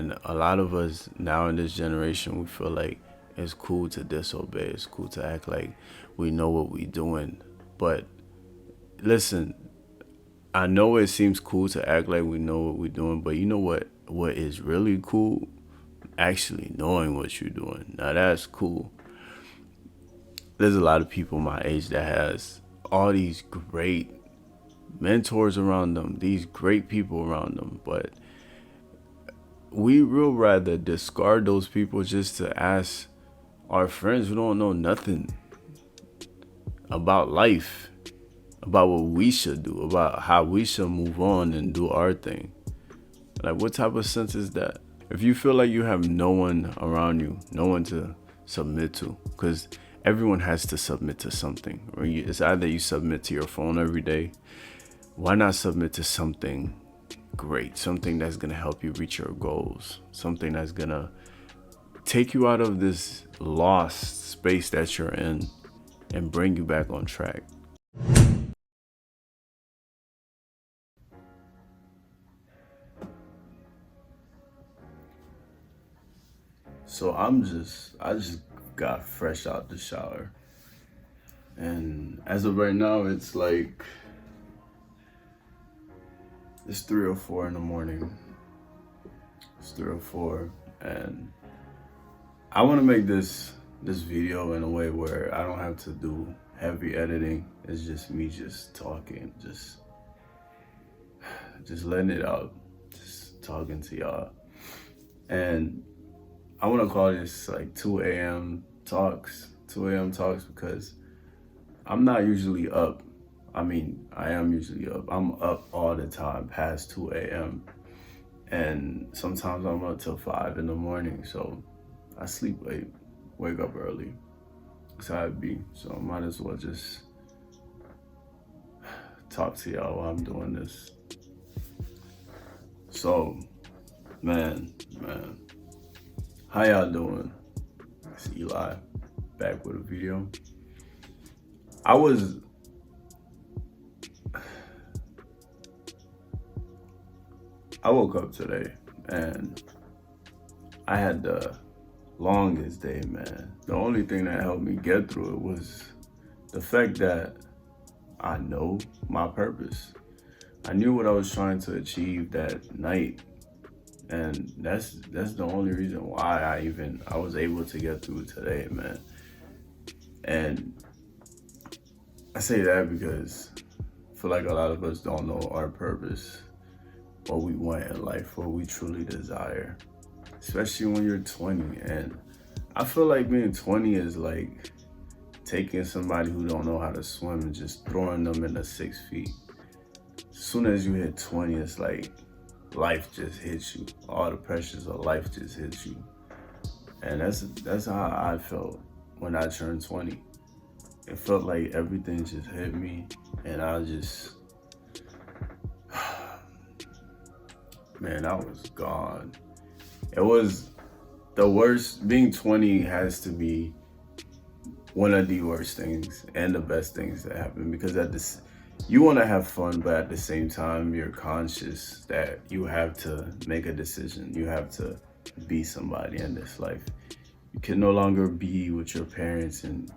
And a lot of us now in this generation, we feel like it's cool to disobey. It's cool to act like we know what we're doing. But listen, I know it seems cool to act like we know what we're doing, but you know what is really cool? Actually knowing what you're doing. Now that's cool. There's a lot of people my age that has all these great mentors around them, these great people around them, but we will rather discard those people just to ask our friends who don't know nothing about life, about what we should do, about how we should move on and do our thing. Like, what type of sense is that? If you feel like you have no one around you, no one to submit to, because everyone has to submit to something. Or it's either you submit to your phone every day. Why not submit to something great, something that's gonna help you reach your goals, something that's gonna take you out of this lost space that you're in and bring you back on track. So I just got fresh out the shower. And as of right now, it's 3 or 4 in the morning. It's 3 or 4, and I want to make this video in a way where I don't have to do heavy editing. It's just me just talking, just letting it out, just talking to y'all. And I want to call this like 2 a.m. talks, because I'm not usually up. I mean, I am usually up. I'm up all the time past 2 a.m. And sometimes I'm up till 5 in the morning. So I sleep late, wake up early. That's how it be. So I might as well just talk to y'all while I'm doing this. So, man, how y'all doing? It's Eli, back with a video. I woke up today and I had the longest day, man. The only thing that helped me get through it was the fact that I know my purpose. I knew what I was trying to achieve that night. And that's the only reason why I was able to get through today, man. And I say that because I feel like a lot of us don't know our purpose, what we want in life, what we truly desire, especially when you're 20. And I feel like being 20 is like taking somebody who don't know how to swim and just throwing them in the 6 feet. As soon as you hit 20, it's like life just hits you. All the pressures of life just hits you. And that's how I felt when I turned 20. It felt like everything just hit me, and I just, man, I was gone. It was the worst. Being 20 has to be one of the worst things and the best things that happen, because you want to have fun, but at the same time, you're conscious that you have to make a decision. You have to be somebody in this life. You can no longer be with your parents and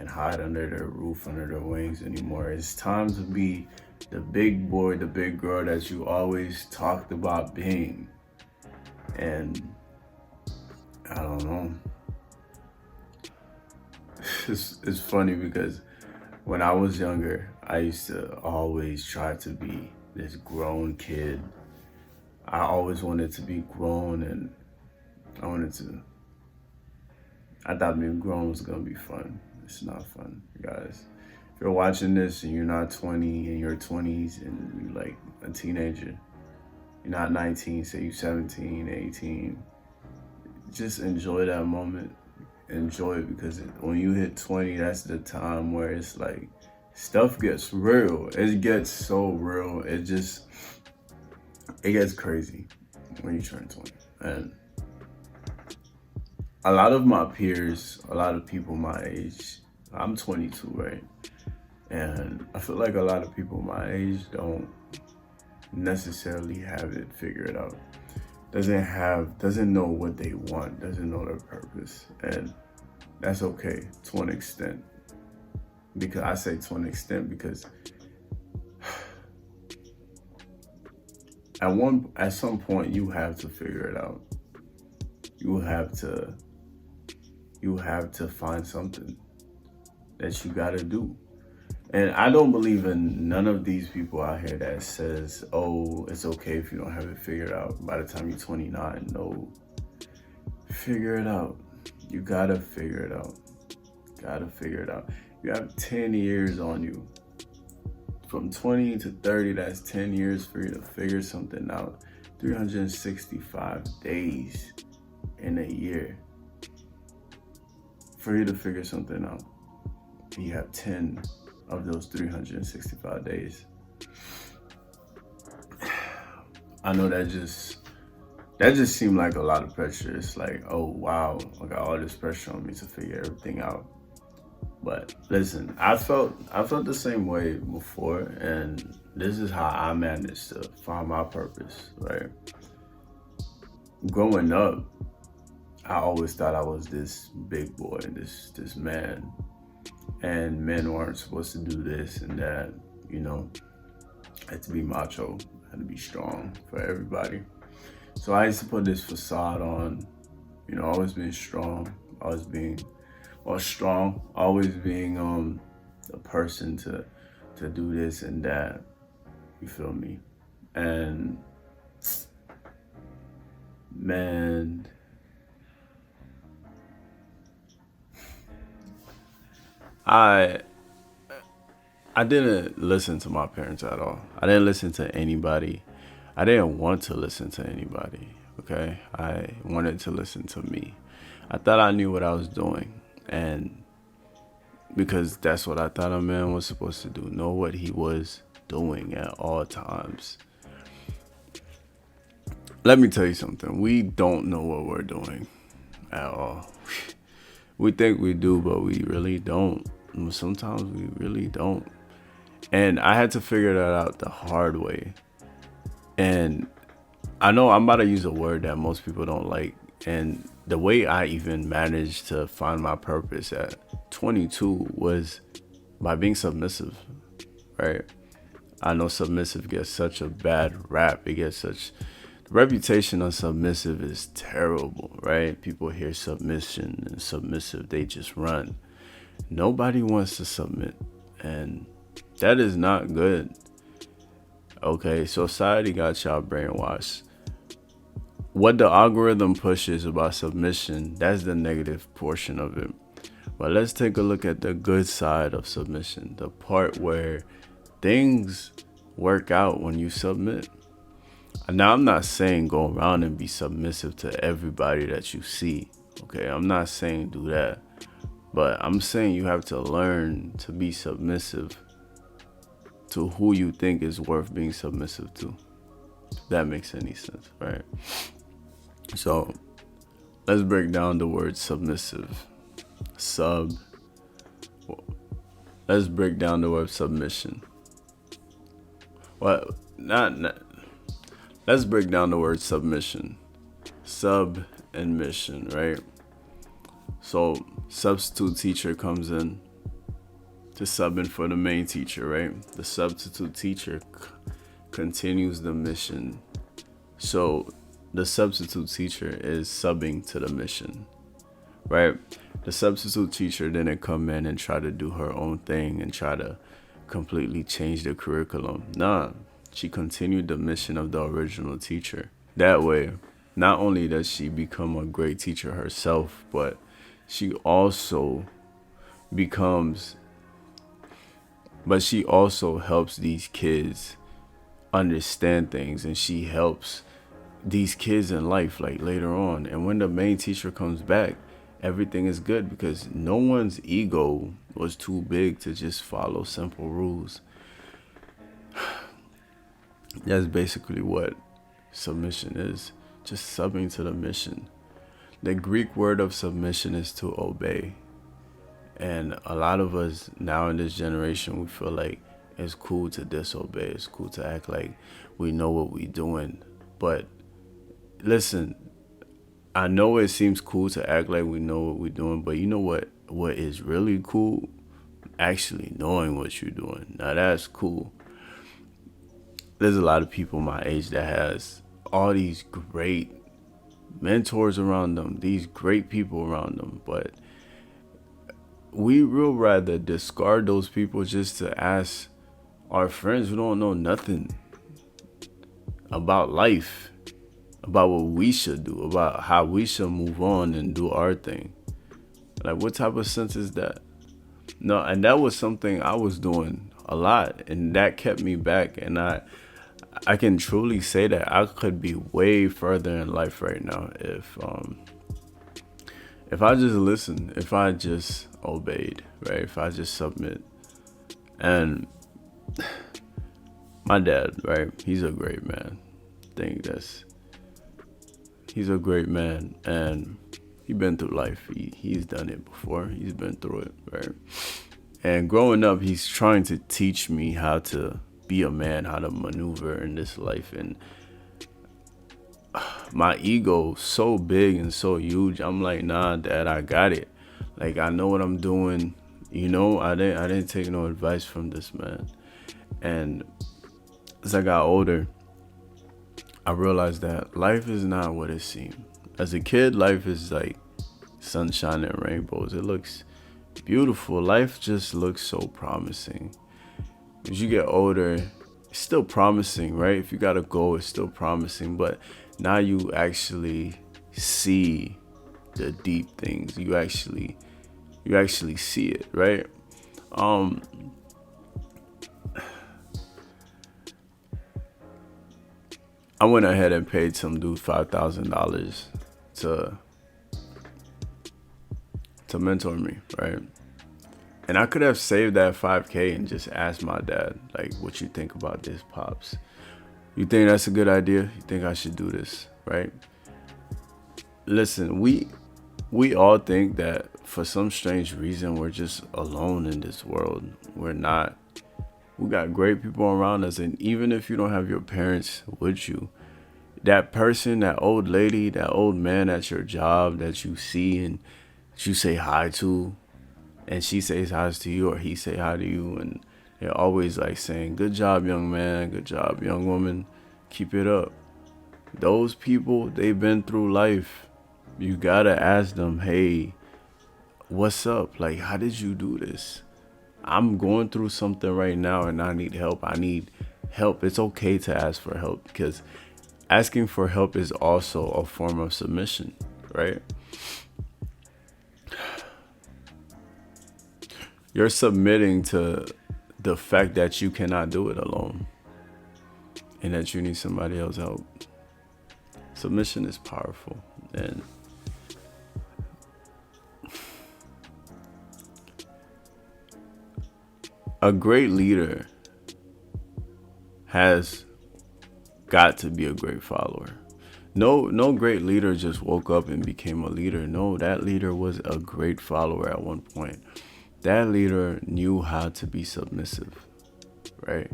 hide under their roof, under their wings anymore. It's time to be the big boy, the big girl that you always talked about being. And I don't know. It's funny because when I was younger, I used to always try to be this grown kid. I always wanted to be grown, and I thought being grown was gonna be fun. It's not fun, guys. If you're watching this and you're not 20, in your 20s, and you're like a teenager, you're not 19, say you're 17, 18, just enjoy that moment. Enjoy it, because when you hit 20, that's the time where it's like stuff gets real. It gets so real. It gets crazy when you turn 20. And a lot of my peers, a lot of people my age, I'm 22, right? And I feel like a lot of people my age don't necessarily have it figured out. doesn't know what they want, doesn't know their purpose. And that's okay to an extent. Because I say to an extent because at some point you have to figure it out. You have to find something that you gotta do. And I don't believe in none of these people out here that says, oh, it's okay if you don't have it figured out by the time you're 29. No, figure it out. You gotta figure it out. Gotta figure it out. You have 10 years on you. From 20 to 30, that's 10 years for you to figure something out. 365 days in a year for you to figure something out. You have 10 of those 365 days. I know that just seemed like a lot of pressure. It's like, oh wow, I got all this pressure on me to figure everything out. But listen, I felt the same way before, and this is how I managed to find my purpose, right? Growing up, I always thought I was this big boy, this man, and men weren't supposed to do this and that, you know. I had to be macho, I had to be strong for everybody. So I used to put this facade on, you know, always being strong, always being a person to do this and that. You feel me? And man, I didn't listen to my parents at all. I didn't listen to anybody. I didn't want to listen to anybody. Okay? I wanted to listen to me. I thought I knew what I was doing. And because that's what I thought a man was supposed to do, know what he was doing at all times. Let me tell you something. We don't know what we're doing at all. We think we do, but we really don't. Sometimes we really don't. And I had to figure that out the hard way. And I know I'm about to use a word that most people don't like. And the way I even managed to find my purpose at 22 was by being submissive, right? I know submissive gets such a bad rap. It gets such, the reputation of submissive is terrible, right? People hear submission and submissive, they just run. Nobody wants to submit, and that is not good. Okay, society got y'all brainwashed. What the algorithm pushes about submission, that's the negative portion of it. But let's take a look at the good side of submission, the part where things work out when you submit. Now, I'm not saying go around and be submissive to everybody that you see. Okay, I'm not saying do that. But I'm saying you have to learn to be submissive to who you think is worth being submissive to. If that makes any sense, right? So let's break down the word submissive. Let's break down the word submission. Well, not. Let's break down the word submission. Sub and mission, right? So substitute teacher comes in to sub in for the main teacher, right? The substitute teacher continues the mission. So the substitute teacher is subbing to the mission, right? The substitute teacher didn't come in and try to do her own thing and try to completely change the curriculum. Nah, she continued the mission of the original teacher. That way, not only does she become a great teacher herself, but she also helps these kids understand things, and she helps these kids in life, like later on. And when the main teacher comes back, everything is good because no one's ego was too big to just follow simple rules. That's basically what submission is, just subbing to the mission. The Greek word of submission is to obey. And a lot of us now in this generation, we feel like it's cool to disobey. It's cool to act like we know what we're doing. But listen, I know it seems cool to act like we know what we're doing, but you know what is really cool? Actually knowing what you're doing. Now that's cool. There's a lot of people my age that has all these great mentors around them, these great people around them, but we real rather discard those people just to ask our friends who don't know nothing about life, about what we should do, about how we should move on and do our thing. Like, what type of sense is that? No, and that was something I was doing a lot, and that kept me back. And I can truly say that I could be way further in life right now if I just listened, if I just obeyed, right? If I just submit. And my dad, right? He's a great man. I think he's a great man, and he's been through life. He's done it before. He's been through it, right? And growing up, he's trying to teach me how to be a man, how to maneuver in this life. And my ego so big and so huge. I'm like, nah, dad, I got it. Like, I know what I'm doing. I didn't take no advice from this man. And as I got older, I realized that life is not what it seemed. As a kid, life is like sunshine and rainbows. It looks beautiful. Life just looks so promising. As you get older, it's still promising, right? If you got a goal, it's still promising. But now you actually see the deep things. You actually see it, right? I went ahead and paid some dude $5,000 to mentor me, right? And I could have saved that 5K and just asked my dad, like, what you think about this, Pops? You think that's a good idea? You think I should do this, right? Listen, we all think that for some strange reason we're just alone in this world. We're not. We got great people around us, and even if you don't have your parents with you, that person, that old lady, that old man at your job that you see and that you say hi to, and she says hi to you or he say hi to you, and they're always like saying, "Good job, young man. Good job, young woman. Keep it up." Those people, they've been through life. You gotta ask them, "Hey, what's up? Like, how did you do this? I'm going through something right now and I need help. I need help." It's okay to ask for help, because asking for help is also a form of submission, right? You're submitting to the fact that you cannot do it alone and that you need somebody else's help. Submission is powerful. And a great leader has got to be a great follower. No great leader just woke up and became a leader. No, that leader was a great follower at one point. That leader knew how to be submissive, right?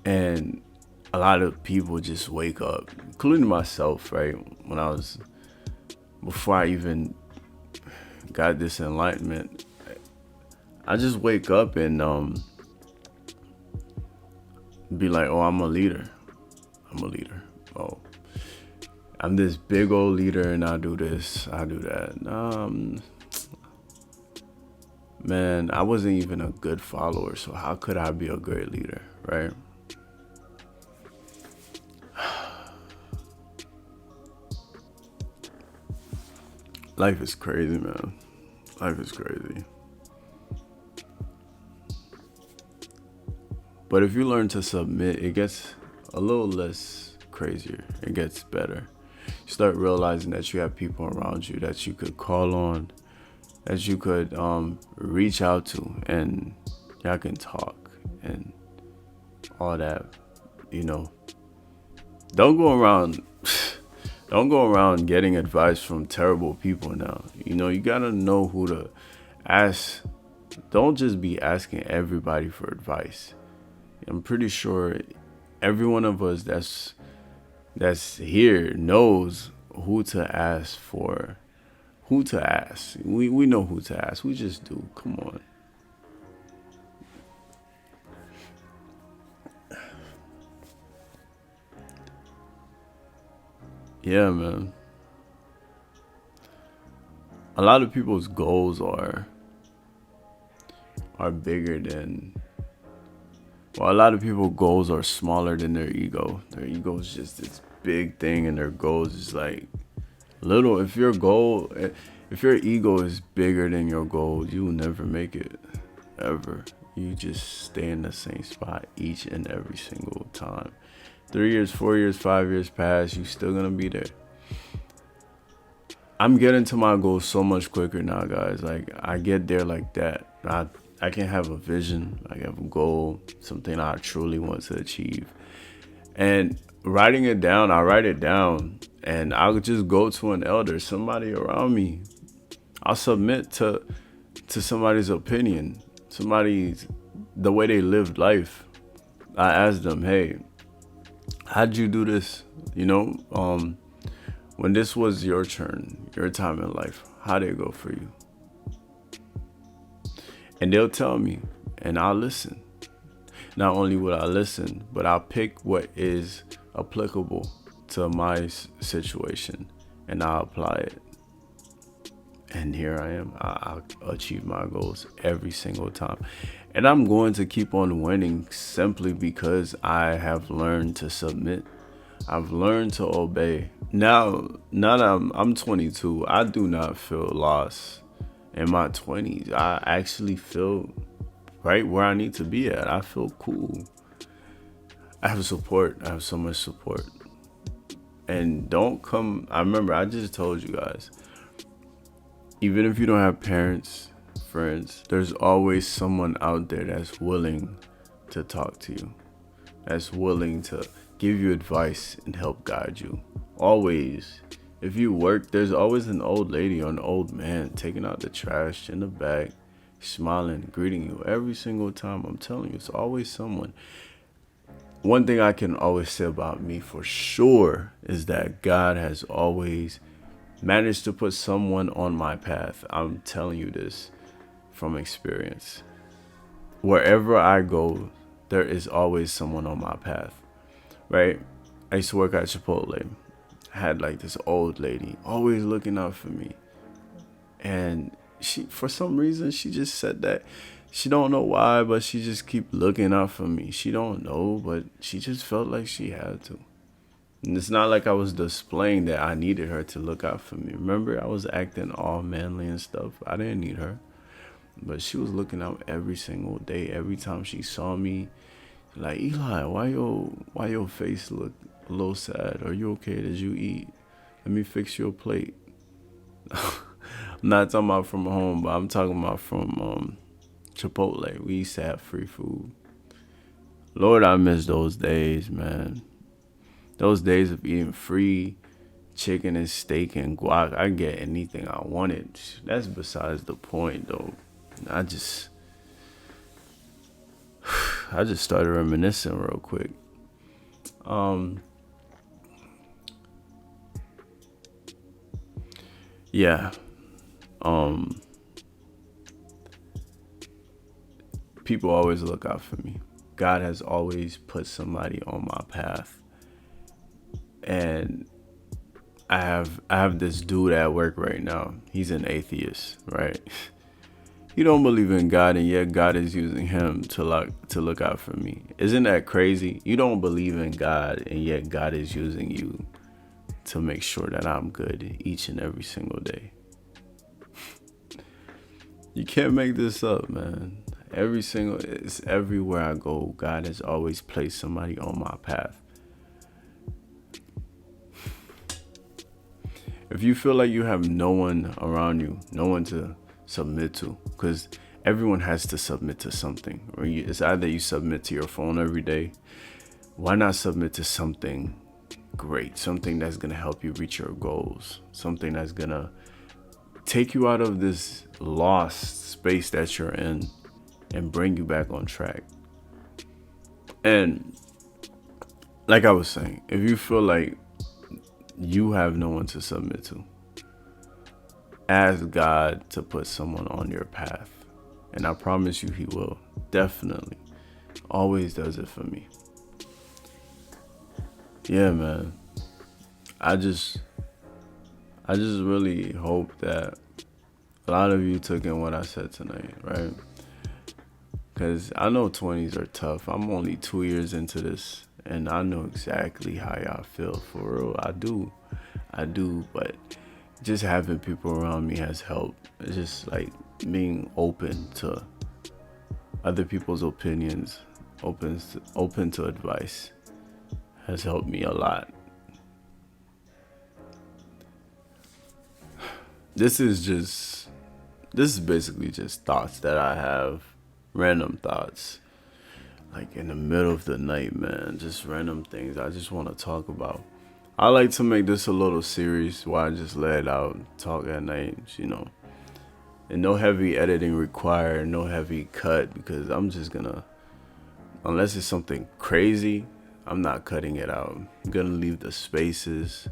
And a lot of people just wake up, including myself, right? Before I even got this enlightenment, I just wake up and be like, "Oh, I'm a leader. I'm a leader. Oh, I'm this big old leader and I do this, I do that." Man, I wasn't even a good follower, so how could I be a great leader, right? Life is crazy, man. Life is crazy. But if you learn to submit, it gets a little less crazier. It gets better. You start realizing that you have people around you that you could call on, that you could reach out to, and y'all can talk and all that. You know, don't go around don't go around getting advice from terrible people now. You know, you gotta know who to ask. Don't just be asking everybody for advice. I'm pretty sure every one of us that's here knows who to ask for. Who to ask. We know who to ask. We just do. Come on. Yeah, man. A lot of people's goals are bigger than, well, a lot of people's goals are smaller than their ego. Their ego is just this big thing, and their goals is like little. If your ego is bigger than your goals, you will never make it, ever. You just stay in the same spot each and every single time. 3 years, 4 years, 5 years pass, you still gonna be there. I'm getting to my goals so much quicker now, guys. Like, I get there like that. I can have a vision, I have a goal, something I truly want to achieve. And writing it down, I write it down, and I'll just go to an elder, somebody around me. I'll submit to somebody's opinion, somebody's the way they lived life. I ask them, hey, how'd you do this? When this was your turn, your time in life, how did it go for you? And they'll tell me, and I'll listen. Not only will I listen, but I'll pick what is applicable to my situation, and I'll apply it. And here I am. I'll achieve my goals every single time. And I'm going to keep on winning simply because I have learned to submit. I've learned to obey. Now that I'm 22, I do not feel lost in my 20s. I actually feel right where I need to be at. I feel cool. I have support. I have so much support. And I remember I just told you guys, even if you don't have parents, friends, there's always someone out there that's willing to talk to you, that's willing to give you advice and help guide you. Always. If you work, there's always an old lady or an old man taking out the trash in the back, smiling, greeting you every single time. I'm telling you, it's always someone. One thing I can always say about me for sure is that God has always managed to put someone on my path. I'm telling you this from experience. Wherever I go, there is always someone on my path, right? I used to work at Chipotle. I had like this old lady always looking out for me. And she, for some reason, she just said that. She don't know why, but she just keep looking out for me. She don't know, but she just felt like she had to. And it's not like I was displaying that I needed her to look out for me. Remember, I was acting all manly and stuff. I didn't need her. But she was looking out every single day. Every time she saw me, like, Eli, why your face look a little sad? Are you okay? Did you eat? Let me fix your plate. I'm not talking about from home, but I'm talking about from Chipotle. We used to have free food. Lord, I miss those days, man. Those days of eating free chicken and steak and guac. I get anything I wanted. That's besides the point, though. I just started reminiscing real quick. Yeah. People always look out for me. God has always put somebody on my path. And I have this dude at work right now. He's an atheist, right? He don't believe in God, and yet God is using him to look out for me. Isn't that crazy? You don't believe in God, and yet God is using you to make sure that I'm good each and every single day. You can't make this up, man. It's everywhere I go. God has always placed somebody on my path. If you feel like you have no one around you, no one to submit to, because everyone has to submit to something. Or it's either you submit to your phone every day. Why not submit to something great, something that's going to help you reach your goals, something that's going to take you out of this lost space that you're in and bring you back on track. And like I was saying, if you feel like you have no one to submit to, ask God to put someone on your path. And I promise you he will. Definitely. Always does it for me. Yeah, man. I just really hope that a lot of you took in what I said tonight, right? Because I know 20s are tough. I'm only 2 years into this, and I know exactly how y'all feel. For real, I do. But just having people around me has helped. It's just like being open to other people's opinions, open to advice has helped me a lot. This is basically just thoughts that I have, random thoughts, like in the middle of the night, man. Just random things I just want to talk about. I like to make this a little series where I just let it out, talk at night, and no heavy editing required, no heavy cut, because I'm just gonna, unless it's something crazy, I'm not cutting it out. I'm gonna leave the spaces,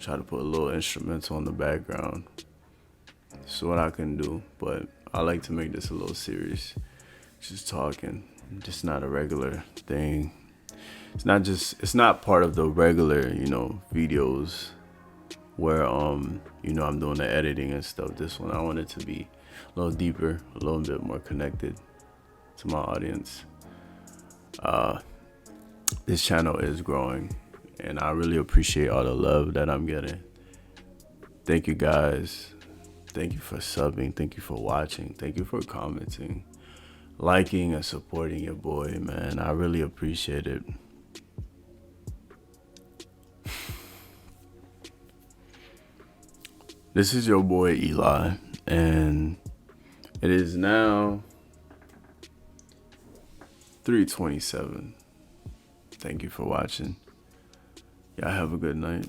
try to put a little instrumental in the background. That's what I can do, but I like to make this a little serious. Just talking, just not a regular thing. It's not part of the regular, videos where I'm doing the editing and stuff. This one, I want it to be a little deeper, a little bit more connected to my audience. This channel is growing, and I really appreciate all the love that I'm getting. Thank you guys. Thank you for subbing. Thank you for watching. Thank you for commenting, liking, and supporting your boy, man. I really appreciate it. This is your boy Eli, and it is now 3:27. Thank you for watching. Y'all have a good night.